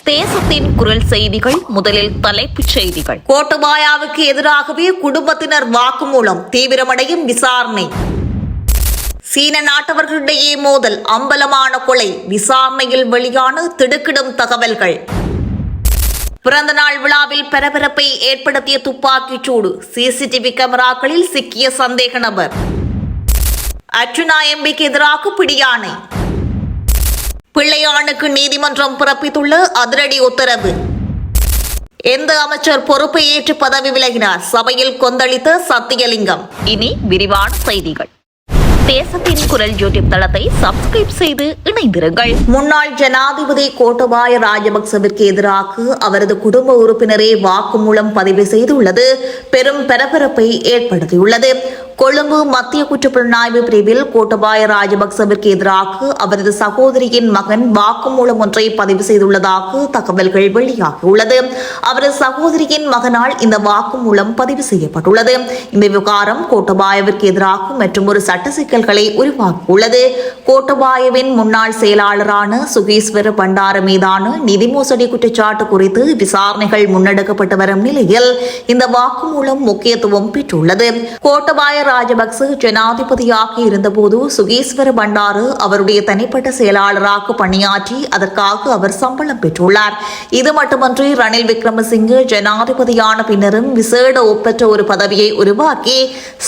தேசத்தின் குரல் செய்திகள். முதலில் தலைப்புச் செய்திகள். கோட்டபாயாவுக்கு எதிராகவே குடும்பத்தினர் வாக்குமூலம், தீவிரமடையும் விசாரணை. சீன நாட்டவர்களிடையே மோதல், அம்பலமான கொலை, விசாரணையில் வெளியான திடுக்கிடும் தகவல்கள். பிறந்தநாள் விழாவில் பரபரப்பை ஏற்படுத்திய துப்பாக்கிச் சூடு, சிசிடிவி கேமராக்களில் சிக்கிய சந்தேக நபர். அர்ச்சுனா எம்பிக்கு எதிராக பிடியாணை. பிள்ளையானுக்கு நீதிமன்றம் பிறப்பித்துள்ள அதிரடி உத்தரவு. எந்த அமைச்சர் பொறுப்பை ஏற்று பதவி விலகினார்? சபையில் கொந்தளித்த சத்தியலிங்கம். இனி விரிவான செய்திகள். தேசத்தின் குரல் யூடியூப் தளத்தை சப்ஸ்கிரைப் செய்து இணைந்திருங்கள். முன்னாள் ஜனாதிபதி கோட்டபாய ராஜபக்சவிற்கு எதிராக அவரது குடும்ப உறுப்பினரே வாக்குமூலம் பதிவு செய்துள்ளது பெரும் பரபரப்பை ஏற்படுத்தியுள்ளது. கொழும்பு மத்திய குற்றப்புலனாய்வு பிரிவில் கோட்டபாய ராஜபக்சவிற்கு எதிராக அவரது சகோதரியின் மகன் வாக்குமூலம் ஒன்றை பதிவு செய்துள்ளதாக தகவல்கள் வெளியாகியுள்ளது. அவரது சகோதரியின் மகனால் இந்த வாக்குமூலம் பதிவு செய்யப்பட்டுள்ளது. இந்த விவகாரம் கோட்டபாயவிற்கு எதிராக மற்றும் ஒரு சட்ட சிக்கல்களை உருவாக்கியுள்ளது. கோட்டபாயவின் முன்னாள் செயலாளரான சுகீஸ்வர பண்டார மீதான நிதி மோசடி குற்றச்சாட்டு குறித்து விசாரணைகள் முன்னெடுக்கப்பட்டு வரும் நிலையில் இந்த வாக்குமூலம் முக்கியத்துவம் பெற்றுள்ளது. கோட்டபாய ராஜபக்ச ஜனாதிபதியாக இருந்தபோது சுகீஸ்வர பண்டாரு அவருடைய தனிப்பட்ட செயலாளராக பணியாற்றி அதற்காக அவர் சம்பளம் பெற்றுள்ளார். இது மட்டுமன்றி ரணில் விக்ரமசிங்கே ஜனாதிபதியான பின்னரும் விசேட ஒப்பற்ற ஒரு பதவியை உருவாக்கி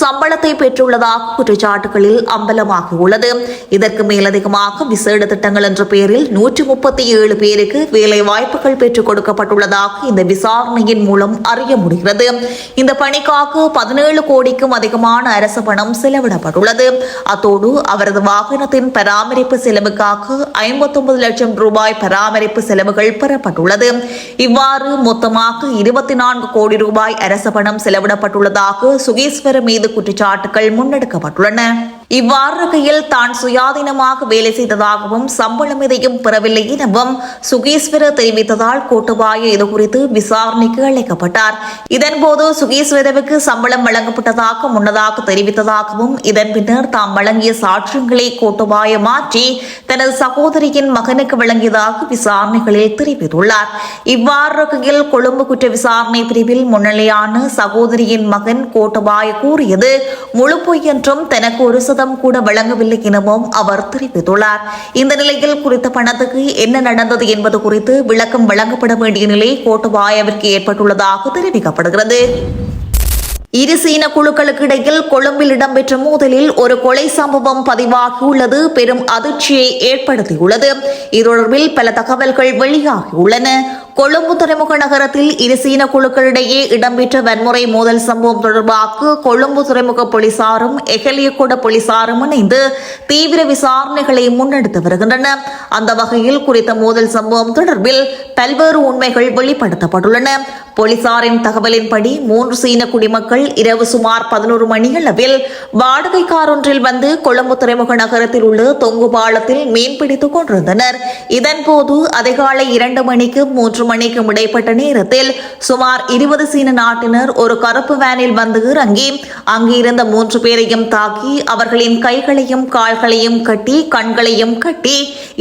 சம்பளத்தை பெற்றுள்ளதாக குற்றச்சாட்டுகளில் அம்பலமாகியுள்ளது. இதற்கு மேலதிகமாக விசேட திட்டங்கள் என்ற பெயரில் 137 பேருக்கு வேலை வாய்ப்புகள் பெற்றுக் கொடுக்கப்பட்டுள்ளதாக இந்த விசாரணையின் மூலம் அறிய முடிகிறது. இந்த பணிக்காக 17 கோடிக்கும் அதிகமான அரசு பணம் செலவிடப்பட்டுள்ளது. அத்தோடு அவரது வாகனத்தின் பராமரிப்பு செலவுக்காக 59 லட்சம் ரூபாய் பராமரிப்பு செலவுகள் பெறப்பட்டுள்ளது. இவ்வாறு மொத்தமாக 24 கோடி ரூபாய் அரசு பணம் செலவிடப்பட்டுள்ளதாக சுகீஸ்வர மீது குற்றச்சாட்டுகள் முன்னெடுக்கப்பட்டுள்ளன. இவ்வாறுகையில் தான் சுயாதீனமாக வேலை செய்ததாகவும் சம்பளம் எதையும் பெறவில்லை எனவும் சுகீஸ்வர தெரிவித்ததால் கோட்டபாய இதுகுறித்து விசாரணைக்கு அழைக்கப்பட்டார். இதன்போது சுகீஸ்வரவுக்கு சம்பளம் வழங்கப்பட்டதாக முன்னதாக தெரிவித்ததாகவும் இதன் பின்னர் தாம் வழங்கிய சாட்சியங்களை கோட்டபாய மாற்றி தனது சகோதரியின் மகனுக்கு வழங்கியதாக விசாரணைகளில் தெரிவித்துள்ளார். இவ்வாறுகையில் கொழும்பு குற்ற விசாரணை பிரிவில் முன்னிலையான சகோதரியின் மகன் கோட்டபாய கூறியது முழு பொய் என்றும் தனக்கு ஒரு கூட வழங்கவில்லை எனவும் அவர் தெரிவித்துள்ளார். இந்த நிலையில் குறித்த பணத்துக்கு என்ன நடந்தது என்பது குறித்து விளக்கம் வழங்கப்பட வேண்டிய நிலை கோட்டபாயவிற்கு ஏற்பட்டுள்ளதாக தெரிவிக்கப்படுகிறது. இரு சீன குழுக்களுக்கு இடையில் கொழும்பில் இடம்பெற்ற மோதலில் ஒரு கொலை சம்பவம் பதிவாகியுள்ளது பெரும் அதிர்ச்சியை ஏற்படுத்தியுள்ளது. இது தொடர்பில் பல தகவல்கள் வெளியாகியுள்ளன. கொழும்பு துறைமுக நகரத்தில் இரு சீன குழுக்களிடையே இடம்பெற்ற வன்முறை மோதல் சம்பவம் தொடர்பாக கொழும்பு துறைமுக போலீசாரும் எகலியகொட போலீசாரும் இணைந்து தீவிர விசாரணைகளை முன்னெடுத்து வருகின்றனர். அந்த வகையில் குறித்த மோதல் சம்பவம் தொடர்பில் பல்வேறு உண்மைகள் வெளிப்படுத்தப்பட்டுள்ளன. போலீசாரின் தகவலின்படி 3 சீன குடிமக்கள் இரவு சுமார் 11 மணியளவில் வாடகை கார் ஒன்றில் வந்து கொழும்பு துறைமுக நகரத்தில் உள்ள தொங்கு பாலத்தில் மீன்பிடித்துக் கொண்டிருந்தனர். இதன்போது அதிகாலை 2 மணிக்கு 3 மணிக்கும் இடைப்பட்ட நேரத்தில் சுமார் 20 சீன நாட்டினர் ஒரு கருப்பு வேனில் வந்து இறங்கி அங்கிருந்த 3 பேரையும் தாக்கி அவர்களின் கைகளையும் கால்களையும் கட்டி கண்களையும் கட்டி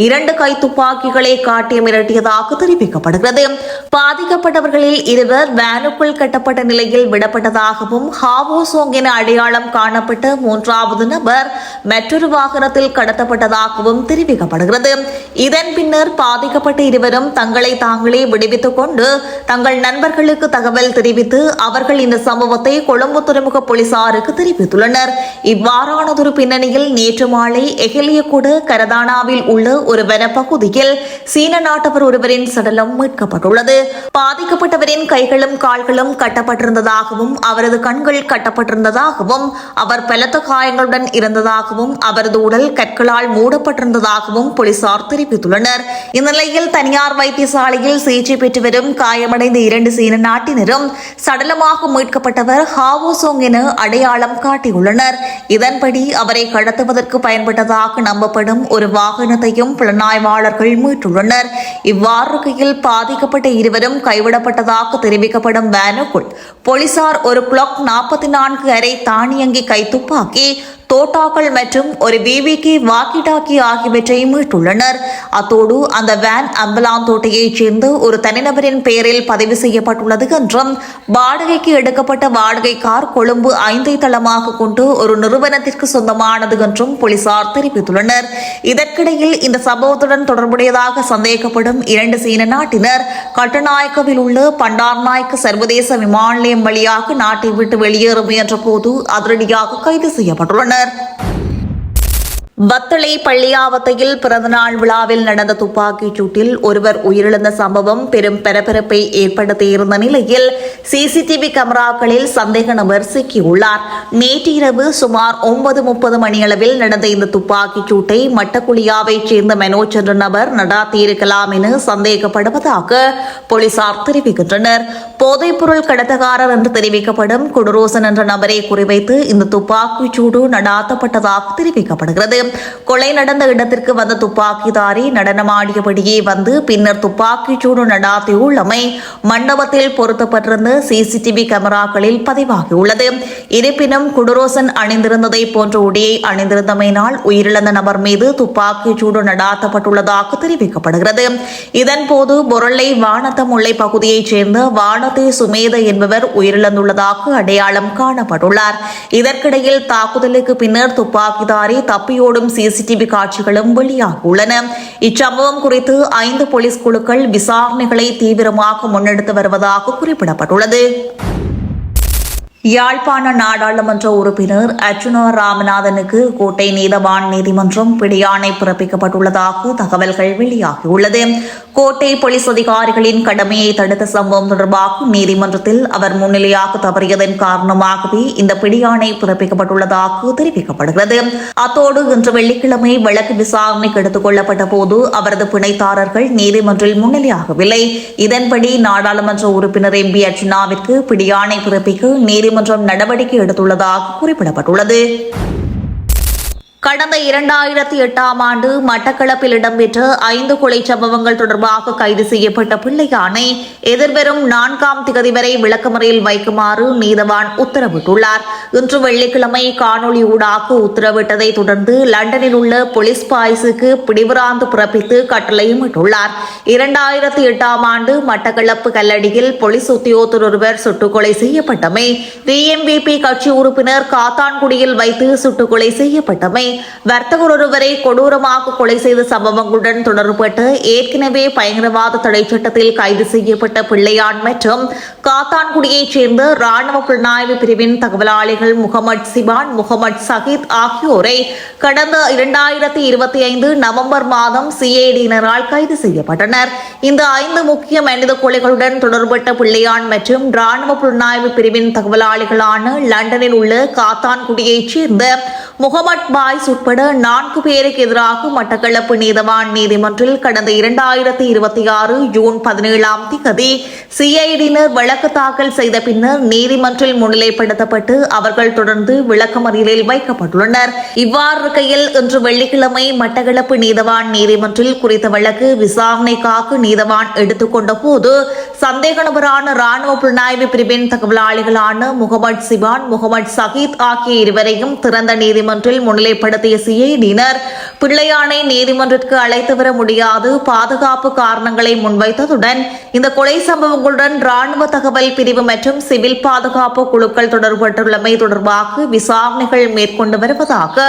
2 கை துப்பாக்கிகளை காட்டி மிரட்டியதாக தெரிவிக்கப்படுகிறது. பாதிக்கப்பட்டவர்களில் இருவர் வேனுக்குள் கட்டப்பட்ட நிலையில் விடப்பட்டதாகவும் ஹாவோ சோங் என அடையாளம் காணப்பட்ட 3வது நபர் மற்றொரு வாகனத்தில் கடத்தப்பட்டதாகவும் தெரிவிக்கப்படுகிறது. இதன் பின்னர் பாதிக்கப்பட்ட இருவரும் தங்களை தாங்களே விடுவித்துக் கொண்டு தங்கள் நண்பர்களுக்கு தகவல் தெரிவித்து அவர்கள் இந்த சம்பவத்தை கொழும்பு துறைமுக போலீசாருக்கு தெரிவித்துள்ளனர். இவ்வாறானதொரு பின்னணியில் நேற்று மாலை எகலியகொட கரதானாவில் உள்ள ஒரு வனப்பகுதியில் சீன நாட்டவர் ஒருவரின் சடலம் மீட்கப்பட்டுள்ளது. பாதிக்கப்பட்டவரின் கைகளும் கால்களும் கட்டப்பட்டிருந்ததாகவும் அவரது கண்கள் கட்டப்பட்டிருந்ததாகவும் அவர் பலத்த காயங்களுடன் இருந்ததாகவும் அவரது உடல் கற்களால் மூடப்பட்டிருந்ததாகவும் போலீசார் தெரிவித்துள்ளனர். இந்நிலையில் தனியார் வைத்தியசாலையில் சிகிச்சை பெற்று வரும் காயமடைந்த 2 சீன நாட்டினரும் சடலமாக மீட்கப்பட்டவர் ஹாவோ சோங் என அடையாளம் காட்டியுள்ளனர். இதன்படி அவரை கடத்துவதற்கு பயன்பட்டதாக நம்பப்படும் ஒரு வாகனத்தையும் புலனாய்வாளர்கள் மீட்டுள்ளனர். இவ்வாறுகையில் பாதிக்கப்பட்ட இருவரும் கைவிடப்பட்டதாக தெரிவிக்கப்படும் வேனுக்குள் போலீசார் ஒரு Glock 44 அரை தானியங்கி கைத்துப்பாக்கி தோட்டாக்கள் மற்றும் ஒரு BBK வாக்கி-டாக்கி ஆகியவற்றை மீட்டுள்ளனர். அத்தோடு அந்த வேன் அம்பலாந்தோட்டையைச் சேர்ந்த ஒரு தனிநபரின் பெயரில் பதிவு செய்யப்பட்டுள்ளது என்றும் வாடகைக்கு எடுக்கப்பட்ட வாடகை கார் கொழும்பு 5 தளமாக கொண்டு ஒரு நிறுவனத்திற்கு சொந்தமானது என்றும் போலீசார் தெரிவித்துள்ளனர். இதற்கிடையில் இந்த சம்பவத்துடன் தொடர்புடையதாக சந்தேகப்படும் 2 சீன நாட்டினர் கட்டுநாயக்கவில் உள்ள பண்டார்நாயக்க சர்வதேச விமான நிலையம் வழியாக நாட்டை விட்டு வெளியேற முயன்ற போது அதிரடியாக கைது செய்யப்பட்டுள்ளனர். வத்தளை பள்ளியாவத்தையில் பிறந்தநாள் விழாவில் நடந்த துப்பாக்கிச் சூட்டில் ஒருவர் உயிரிழந்த சம்பவம் பெரும் பரபரப்பை ஏற்படுத்தியிருந்த நிலையில் CCTV கேமராக்களில் சந்தேக நபர் சிக்கியுள்ளார். நேற்று இரவு சுமார் 9:30 மணியளவில் நடந்த இந்த துப்பாக்கிச் சூட்டை மட்டக்குழியாவைச் சேர்ந்த மனோஜ் என்ற நபர் நடாத்தியிருக்கலாம் என சந்தேகப்படுவதாக போலீசார் தெரிவிக்கின்றனர். போதைப்பொருள் கடத்தக்காரர் என்று தெரிவிக்கப்படும் குடரோசன் என்ற நபரை குறிவைத்து இந்த துப்பாக்கிச் சூடு நடாத்தப்பட்டதாக தெரிவிக்கப்படுகிறது. கொலை நடந்த இடத்திற்கு வந்த துப்பாக்கிதாரி நடனமாடியபடியே வந்து பின்னர் துப்பாக்கிச் சூடு நடாத்தியுள்ளமை மண்டபத்தில் பொருத்தப்பட்டிருந்த CCTV கேமராக்களில் பதிவாகியுள்ளது. இருப்பினும் குடரோசன் அணிந்திருந்ததை போன்ற உடையை அணிந்திருந்தமையினால் உயிரிழந்த நபர் மீது துப்பாக்கிச் சூடு நடாத்தப்பட்டுள்ளதாக தெரிவிக்கப்படுகிறது. இதன்போது பொருளை வானத்தமுல்லை பகுதியைச் சேர்ந்த வானத்தை சுமேத என்பவர் உயிரிழந்துள்ளதாக அடையாளம் காணப்பட்டுள்ளார். இதற்கிடையில் தாக்குதலுக்கு பின்னர் துப்பாக்கிதாரி தப்பியோடும் CCTV காட்சிகளும் வெளியாகியுள்ளன. இச்சம்பவம் குறித்து 5 போலீஸ் குழுக்கள் விசாரணைகளை தீவிரமாக முன்னெடுத்து வருவதாக குறிப்பிடப்பட்டுள்ளது. யாழ்ப்பாண நாடாளுமன்ற உறுப்பினர் அர்ச்சுனா ராமநாதனுக்கு கோட்டை நீதவான் நீதிமன்றம் பிடியாணை பிறப்பிக்கப்பட்டுள்ளதாக தகவல்கள் வெளியாகியுள்ளது. கோட்டை போலீஸ் அதிகாரிகளின் கடமையை தடுத்த சம்பவம் தொடர்பாக நீதிமன்றத்தில் அவர் முன்னிலையாக தவறியதன் காரணமாகவே இந்த பிடியாணை பிறப்பிக்கப்பட்டுள்ளதாக தெரிவிக்கப்படுகிறது. அத்தோடு இன்று வெள்ளிக்கிழமை வழக்கு விசாரணைக்கு எடுத்துக் கொள்ளப்பட்ட போது அவரது பிணைத்தாரர்கள் நீதிமன்றில் முன்னிலையாகவில்லை. இதன்படி நாடாளுமன்ற உறுப்பினர் MP அர்ச்சுனாவிற்கு பிடியாணை பிறப்பிக்க நீதிமன்றம் நடவடிக்கை எடுத்துள்ளதாக குறிப்பிடப்பட்டுள்ளது. கடந்த 2008ஆம் ஆண்டு மட்டக்களப்பில் இடம்பெற்ற 5 கொலை சம்பவங்கள் தொடர்பாக கைது செய்யப்பட்ட பிள்ளையானை எதிர்வரும் 4ஆம் திகதி வரை விளக்கமறையில் வைக்குமாறு நீதவான் உத்தரவிட்டுள்ளார். இன்று வெள்ளிக்கிழமை காணொலி ஊடாக உத்தரவிட்டதை தொடர்ந்து லண்டனில் உள்ள போலீஸ் பாய்ஸுக்கு பிடிவிராந்து பிறப்பித்து கட்டளையிட்டுள்ளார். 2008ஆம் ஆண்டு மட்டக்களப்பு கல்லடியில் போலீஸ் உத்தியோகத்தர் ஒருவர் சுட்டுக்கொலை செய்யப்பட்டமை, VMVP கட்சி உறுப்பினர் காத்தான்குடியில் வைத்து சுட்டுக்கொலை செய்யப்பட்டமை, வர்த்தகர் ஒருவரை கொடூரமாக கொலை செய்த சம்பவங்களுடன் தொடர்புபட்டு ஏற்கனவே பயங்கரவாத தடை சட்டத்தில் கைது செய்யப்பட்ட பிள்ளையான் மற்றும் காத்தான்குடியைச் சேர்ந்த ராணுவ புலனாய்வு பிரிவின் தகவலாளிகள் முகமது சிபான், முகமது சகித் ஆகியோரை கடந்த 2025 நவம்பர் மாதம் CID-யினரால் கைது செய்யப்பட்டனர். இந்த 5 முக்கிய மனித கொலைகளுடன் தொடர்பட்ட பிள்ளையான் மற்றும் ராணுவ புலனாய்வு பிரிவின் தகவலாளிகளான லண்டனில் உள்ள காத்தான்குடியைச் சேர்ந்த முகமது பாய்ஸ் உட்பட 4 பேருக்கு எதிராக மட்டக்களப்பு நீதவான் நீதிமன்றில் கடந்த 2026 ஜூன் 17ஆம் திகதி CID-யினர் வழக்கு தாக்கல் செய்த பின்னர் நீதிமன்றில் முன்னிலைப்படுத்தப்பட்டு அவர்கள் தொடர்ந்து விளக்கமறியலில் வைக்கப்பட்டுள்ளனர். இவ்வாறு இருக்கையில் இன்று வெள்ளிக்கிழமை மட்டக்களப்பு நீதவான் நீதிமன்றில் குறித்த வழக்கு விசாரணைக்காக நீதவான் எடுத்துக்கொண்ட போது சந்தேக நபரான ராணுவ புலனாய்வு பிரிவின் தகவலாளிகளான முகமது சிபான், முகமது சகித் ஆகிய இருவரையும் திறந்த நீதிமன்றில் முன்னிலைப்படுத்திய CID-யினர் பிள்ளையானை நீதிமன்றத்திற்கு அழைத்து வர முடியாது பாதுகாப்பு காரணங்களை முன்வைத்ததுடன் இந்த கொலை சம்பவங்களுடன் ராணுவ தகவல் பிரிவு மற்றும் சிவில் பாதுகாப்பு குழுக்கள் தொடர்பட்டுள்ளமை தொடர்பாக விசாரணைகள் மேற்கொண்டு வருவதாக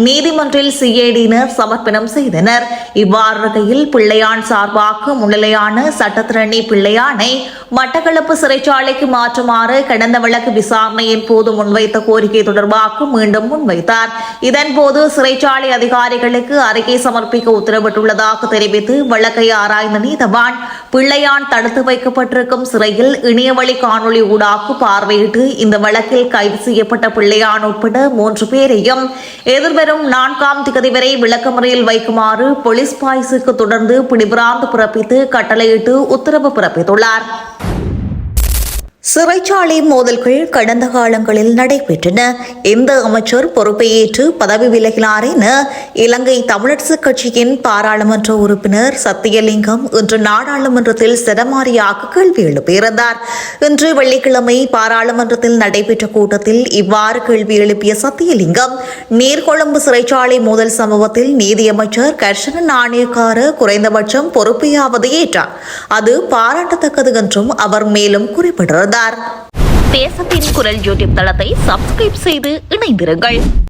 நீதிமன்றில் CID-யினர் சமர்ப்பணம் செய்தனர். இவ்வாறு இருக்கையில் பிள்ளையான் சார்பாக முன்னிலையான சட்டத்திரணி பிள்ளையானை மட்டக்களப்பு சிறைச்சாலைக்கு மாற்றுமாறு கடந்த வழக்கு விசாரணையின் போது முன்வைத்த கோரிக்கை தொடர்பாக மீண்டும் முன்வைத்தார். இதன்போது சிறைச்சாலை அதிகாரிகளுக்கு அறிக்கை சமர்ப்பிக்க உத்தரவிட்டுள்ளதாக தெரிவித்து வழக்கை ஆராய்ந்த நீதவான் பிள்ளையான் தடுத்து வைக்கப்பட்டிருக்கும் சிறையில் இணையவழி காணொலி ஊடாக பார்வையிட்டு இந்த வழக்கில் கைது செய்யப்பட்ட பிள்ளையான் உட்பட 3 பேரையும் எதிர்வரும் 4ஆம் திகதி வரை விளக்கமறையில் வைக்குமாறு போலீஸ் பாய்ஸுக்கு தொடர்ந்து பிடிபிராந்து பிறப்பித்து கட்டளையிட்டு உத்தரவு பிறப்பித்துள்ளார். சிறைச்சாலை மோதல்கள் கடந்த காலங்களில் நடைபெற்றன. எந்த அமைச்சர் பொறுப்பை ஏற்று பதவி விலகினார் என இலங்கை தமிழரசுக் கட்சியின் பாராளுமன்ற உறுப்பினர் சத்தியலிங்கம் இன்று நாடாளுமன்றத்தில் சரமாரியாக கேள்வி எழுப்பியிருந்தார். இன்று வெள்ளிக்கிழமை பாராளுமன்றத்தில் நடைபெற்ற கூட்டத்தில் இவ்வாறு கேள்வி எழுப்பிய சத்தியலிங்கம், நீர்கொழும்பு சிறைச்சாலை மோதல் சம்பவத்தில் நீதியமைச்சர் கர்ஷன நாணயக்கார குறைந்தபட்சம் பொறுப்பையாவது ஏற்றார். அது பாராட்டத்தக்கது என்றும் அவர் மேலும் குறிப்பிட்டிருந்தார். தேசத்தின் குரல் யூடியூப் தளத்தை சப்ஸ்கிரைப் செய்து இணைந்திருங்கள்.